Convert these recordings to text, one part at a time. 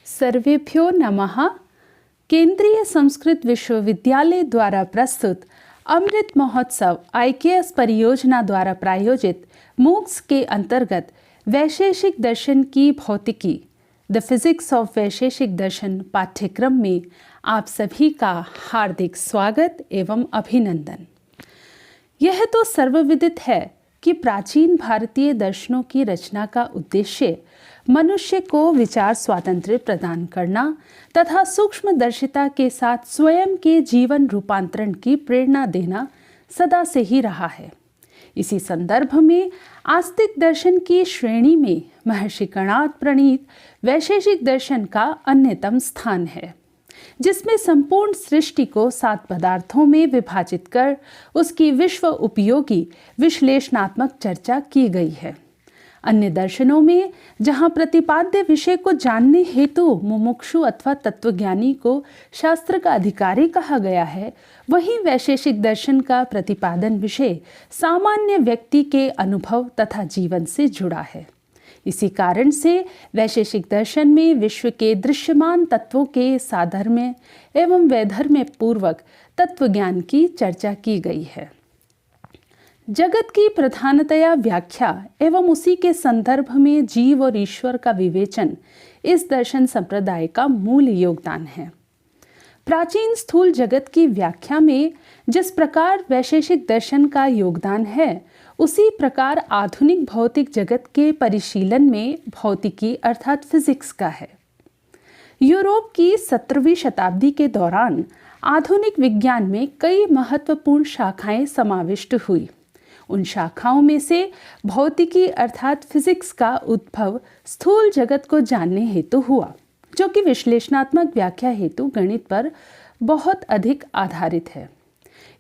सर्वेभ्यो नमः। केंद्रीय संस्कृत विश्वविद्यालय द्वारा प्रस्तुत अमृत महोत्सव IKS परियोजना द्वारा प्रायोजित मूक्स के अंतर्गत वैशेषिक दर्शन की भौतिकी द फिजिक्स ऑफ वैशेषिक दर्शन पाठ्यक्रम में आप सभी का हार्दिक स्वागत एवं अभिनंदन। यह तो सर्वविदित है कि प्राचीन भारतीय दर्शनों की रचना का उद्देश्य मनुष्य को विचार स्वातंत्र्य प्रदान करना तथा सूक्ष्मदर्शिता के साथ स्वयं के जीवन रूपांतरण की प्रेरणा देना सदा से ही रहा है। इसी संदर्भ में आस्तिक दर्शन की श्रेणी में महर्षि कणाद प्रणीत वैशेषिक दर्शन का अन्यतम स्थान है, जिसमें संपूर्ण सृष्टि को 7 पदार्थों में विभाजित कर उसकी विश्व उपयोगी विश्लेषणात्मक चर्चा की गई है। अन्य दर्शनों में जहाँ प्रतिपाद्य विषय को जानने हेतु मुमुक्षु अथवा तत्वज्ञानी को शास्त्र का अधिकारी कहा गया है, वहीं वैशेषिक दर्शन का प्रतिपादन विषय सामान्य व्यक्ति के अनुभव तथा जीवन से जुड़ा है। इसी कारण से वैशेषिक दर्शन में विश्व के दृश्यमान तत्वों के साधर्म्य एवं वैधर्म्य पूर्वक तत्वज्ञान की चर्चा की गई है। जगत की प्रधानतया व्याख्या एवं उसी के संदर्भ में जीव और ईश्वर का विवेचन इस दर्शन संप्रदाय का मूल योगदान है। प्राचीन स्थूल जगत की व्याख्या में जिस प्रकार वैशेषिक दर्शन का योगदान है, उसी प्रकार आधुनिक भौतिक जगत के परिशीलन में भौतिकी अर्थात फिजिक्स का है। यूरोप की 17वीं शताब्दी के दौरान आधुनिक विज्ञान में कई महत्वपूर्ण शाखाएं समाविष्ट हुई। उन शाखाओं में से भौतिकी अर्थात फिजिक्स का उद्भव स्थूल जगत को जानने हेतु हुआ, जो कि विश्लेषणात्मक व्याख्या हेतु गणित पर बहुत अधिक आधारित है।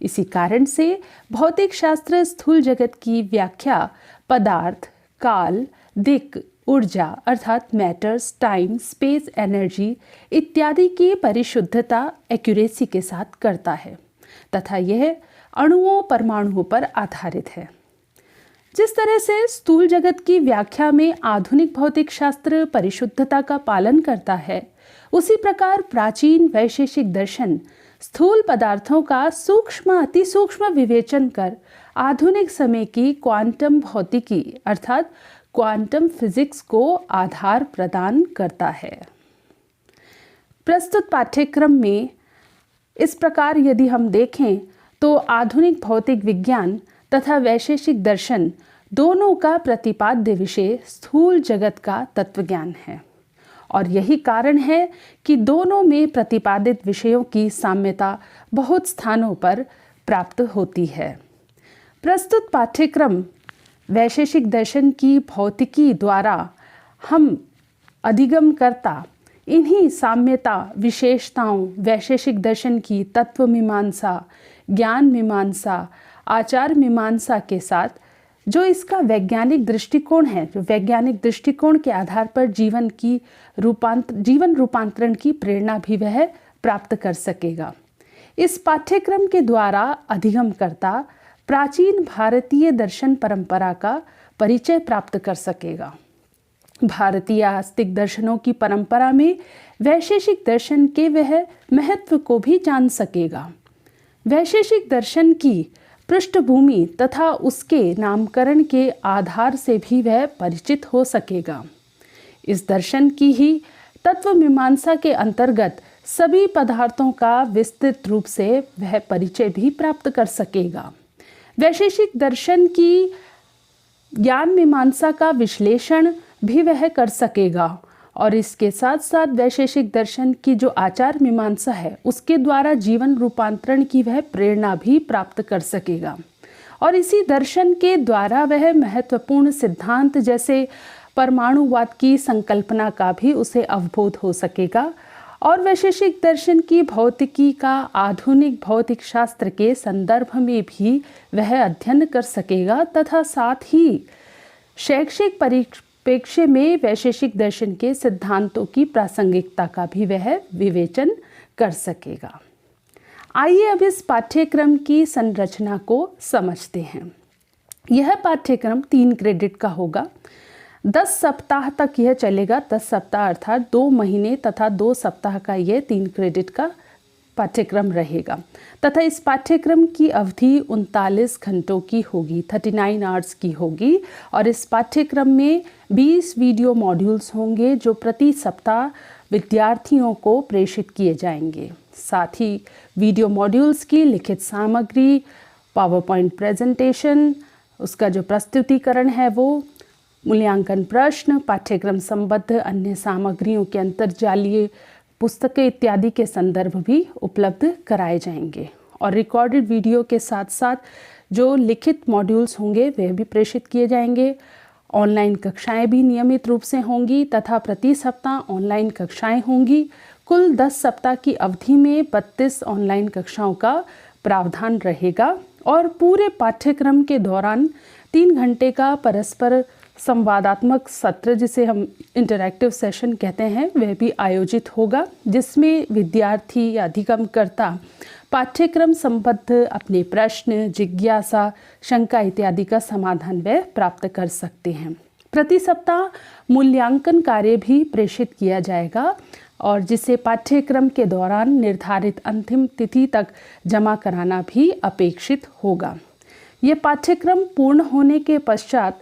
इसी कारण से भौतिक शास्त्र स्थूल जगत की व्याख्या पदार्थ, काल, दिक्, ऊर्जा अर्थात मैटर्स, टाइम, स्पेस, एनर्जी इत्यादि की परिशुद्धता एक्यूरेसी के साथ करता है तथा यह अणुओं परमाणुओं पर आधारित है। जिस तरह से स्थूल जगत की व्याख्या में आधुनिक भौतिक शास्त्र परिशुद्धता का पालन करता है, उसी प्रकार प्राचीन वैशेषिक दर्शन स्थूल पदार्थों का सूक्ष्म अति सूक्ष्म विवेचन कर आधुनिक समय की क्वांटम भौतिकी अर्थात क्वांटम फिजिक्स को आधार प्रदान करता है। प्रस्तुत पाठ्यक्रम में इस प्रकार यदि हम देखें तो आधुनिक भौतिक विज्ञान तथा वैशेषिक दर्शन दोनों का प्रतिपाद्य विषय स्थूल जगत का तत्वज्ञान है, और यही कारण है कि दोनों में प्रतिपादित विषयों की साम्यता बहुत स्थानों पर प्राप्त होती है। प्रस्तुत पाठ्यक्रम वैशेषिक दर्शन की भौतिकी द्वारा हम अधिगम करता इन्हीं साम्यता विशेषताओं वैशेषिक दर्शन की तत्व मीमांसा, ज्ञान मीमांसा, आचार मीमांसा के साथ जो इसका वैज्ञानिक दृष्टिकोण है, जो वैज्ञानिक दृष्टिकोण के आधार पर जीवन रूपांतरण की प्रेरणा भी वह प्राप्त कर सकेगा। इस पाठ्यक्रम के द्वारा अधिगम करता प्राचीन भारतीय दर्शन परंपरा का परिचय प्राप्त कर सकेगा। भारतीय आस्तिक दर्शनों की परंपरा में वैशेषिक दर्शन के वह महत्व को भी जान सकेगा। वैशेषिक दर्शन की पृष्ठभूमि तथा उसके नामकरण के आधार से भी वह परिचित हो सकेगा। इस दर्शन की ही तत्व मीमांसा के अंतर्गत सभी पदार्थों का विस्तृत रूप से वह परिचय भी प्राप्त कर सकेगा। वैशेषिक दर्शन की ज्ञान मीमांसा का विश्लेषण भी वह कर सकेगा, और इसके साथ साथ वैशेषिक दर्शन की जो आचार मीमांसा है, उसके द्वारा जीवन रूपांतरण की वह प्रेरणा भी प्राप्त कर सकेगा। और इसी दर्शन के द्वारा वह महत्वपूर्ण सिद्धांत जैसे परमाणुवाद की संकल्पना का भी उसे अवबोध हो सकेगा, और वैशेषिक दर्शन की भौतिकी का आधुनिक भौतिक शास्त्र के संदर्भ में भी वह अध्ययन कर सकेगा तथा साथ ही शैक्षिक परिप्रेक्ष्य में वैशेषिक दर्शन के सिद्धांतों की प्रासंगिकता का भी वह विवेचन कर सकेगा। आइए अब इस पाठ्यक्रम की संरचना को समझते हैं। यह पाठ्यक्रम 3 क्रेडिट का होगा। 10 सप्ताह तक यह चलेगा। 10 सप्ताह अर्थात 2 महीने तथा 2 सप्ताह का यह 3 क्रेडिट का पाठ्यक्रम रहेगा तथा इस पाठ्यक्रम की अवधि 39 घंटों की होगी, 39 आवर्स की होगी। और इस पाठ्यक्रम में 20 वीडियो मॉड्यूल्स होंगे जो प्रति सप्ताह विद्यार्थियों को प्रेषित किए जाएंगे। साथ ही वीडियो मॉड्यूल्स की लिखित सामग्री, पावर पॉइंट प्रेजेंटेशन, उसका जो प्रस्तुतिकरण है वो, मूल्यांकन प्रश्न, पाठ्यक्रम संबद्ध अन्य सामग्रियों के अंतर्जालीय पुस्तकें इत्यादि के संदर्भ भी उपलब्ध कराए जाएंगे। और रिकॉर्डेड वीडियो के साथ साथ जो लिखित मॉड्यूल्स होंगे वे भी प्रेषित किए जाएंगे। ऑनलाइन कक्षाएं भी नियमित रूप से होंगी तथा प्रति सप्ताह ऑनलाइन कक्षाएं होंगी। कुल 10 सप्ताह की अवधि में 32 ऑनलाइन कक्षाओं का प्रावधान रहेगा और पूरे पाठ्यक्रम के दौरान 3 घंटे का परस्पर संवादात्मक सत्र, जिसे हम इंटरैक्टिव सेशन कहते हैं, वह भी आयोजित होगा, जिसमें विद्यार्थी या अधिगमकर्ता पाठ्यक्रम संबद्ध अपने प्रश्न, जिज्ञासा, शंका इत्यादि का समाधान वह प्राप्त कर सकते हैं। प्रति सप्ताह मूल्यांकन कार्य भी प्रेषित किया जाएगा और जिसे पाठ्यक्रम के दौरान निर्धारित अंतिम तिथि तक जमा कराना भी अपेक्षित होगा। ये पाठ्यक्रम पूर्ण होने के पश्चात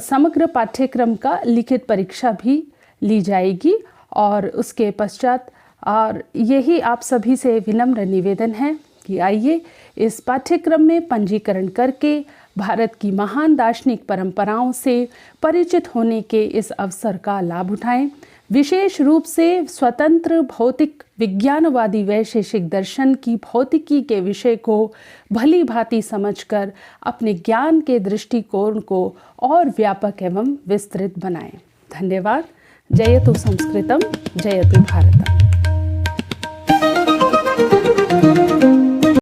समग्र पाठ्यक्रम का लिखित परीक्षा भी ली जाएगी और उसके पश्चात और यही आप सभी से विनम्र निवेदन है कि आइए इस पाठ्यक्रम में पंजीकरण करके भारत की महान दार्शनिक परंपराओं से परिचित होने के इस अवसर का लाभ उठाएं। विशेष रूप से स्वतंत्र भौतिक विज्ञानवादी वैशेषिक दर्शन की भौतिकी के विषय को भली भांति समझकर अपने ज्ञान के दृष्टिकोण को और व्यापक एवं विस्तृत बनाएं। धन्यवाद। जयतु संस्कृतम, जयतु भारतम।